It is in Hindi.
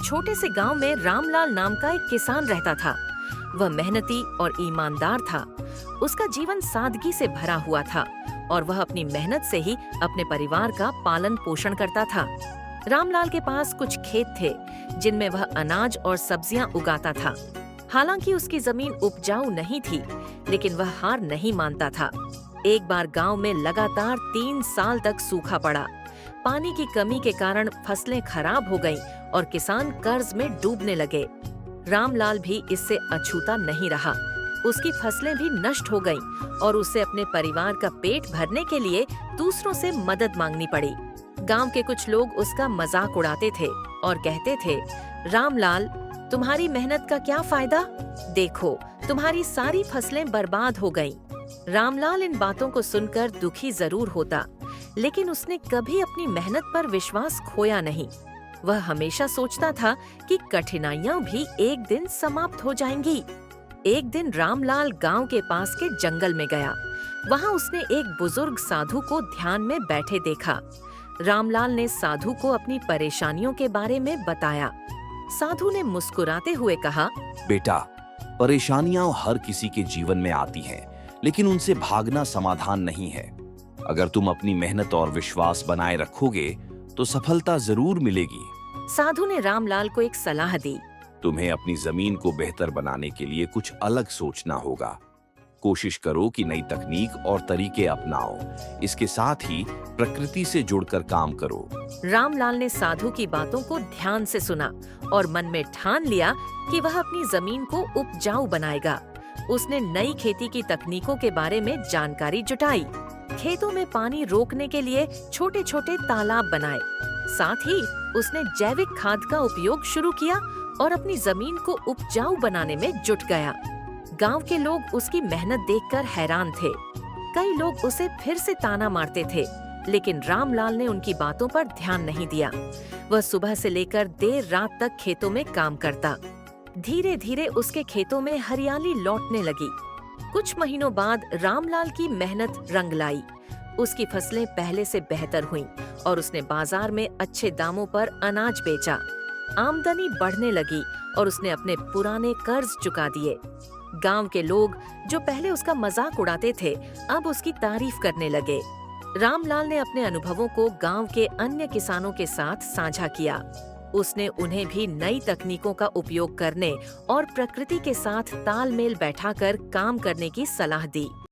छोटे से गांव में रामलाल नाम का एक किसान रहता था। वह मेहनती और ईमानदार था। उसका जीवन सादगी से भरा हुआ था और वह अपनी मेहनत से ही अपने परिवार का पालन पोषण करता था। रामलाल के पास कुछ खेत थे जिनमें वह अनाज और सब्जियां उगाता था। हालांकि उसकी जमीन उपजाऊ नहीं थी, लेकिन वह हार नहीं मानता था। एक बार गांव में लगातार 3 साल तक सूखा पड़ा। पानी की कमी के कारण फसलें खराब हो गईं और किसान कर्ज में डूबने लगे। रामलाल भी इससे अछूता नहीं रहा। उसकी फसलें भी नष्ट हो गईं और उसे अपने परिवार का पेट भरने के लिए दूसरों से मदद मांगनी पड़ी। गांव के कुछ लोग उसका मजाक उड़ाते थे और कहते थे, रामलाल, तुम्हारी मेहनत का क्या फायदा? देखो, तुम्हारी सारी फसलें बर्बाद हो गईं। रामलाल इन बातों को सुनकर दुखी जरूर होता, लेकिन उसने कभी अपनी मेहनत पर विश्वास खोया नहीं। वह हमेशा सोचता था कि कठिनाइयां भी एक दिन समाप्त हो जाएंगी। एक दिन रामलाल गांव के पास के जंगल में गया। वहां उसने एक बुजुर्ग साधु को ध्यान में बैठे देखा। रामलाल ने साधु को अपनी परेशानियों के बारे में बताया। साधु ने मुस्कुराते हुए कहा, बेटा, परेशानियां हर किसी के जीवन में आती हैं, लेकिन उनसे भागना समाधान नहीं है। अगर तुम अपनी मेहनत और विश्वास बनाए रखोगे तो सफलता जरूर मिलेगी। साधु ने रामलाल को एक सलाह दी। तुम्हें अपनी जमीन को बेहतर बनाने के लिए कुछ अलग सोचना होगा। कोशिश करो कि नई तकनीक और तरीके अपनाओ। इसके साथ ही प्रकृति से जुड़कर काम करो। रामलाल ने साधु की बातों को ध्यान से सुना और मन में ठान लिया कि वह अपनी जमीन को उपजाऊ बनाएगा। उसने नई खेती की तकनीकों के बारे में जानकारी जुटाई। खेतों में पानी रोकने के लिए छोटे छोटे तालाब बनाए। साथ ही उसने जैविक खाद का उपयोग शुरू किया और अपनी जमीन को उपजाऊ बनाने में जुट गया। गांव के लोग उसकी मेहनत देखकर हैरान थे। कई लोग उसे फिर से ताना मारते थे, लेकिन रामलाल ने उनकी बातों पर ध्यान नहीं दिया। वह सुबह से लेकर देर रात तक खेतों में काम करता। धीरे धीरे उसके खेतों में हरियाली लौटने लगी। कुछ महीनों बाद रामलाल की मेहनत रंग लाई। उसकी फसलें पहले से बेहतर हुईं और उसने बाजार में अच्छे दामों पर अनाज बेचा। आमदनी बढ़ने लगी और उसने अपने पुराने कर्ज चुका दिए। गांव के लोग जो पहले उसका मजाक उड़ाते थे, अब उसकी तारीफ करने लगे। रामलाल ने अपने अनुभवों को गांव के अन्य किसानों के साथ साझा किया। उसने उन्हें भी नई तकनीकों का उपयोग करने और प्रकृति के साथ तालमेल बैठाकर काम करने की सलाह दी।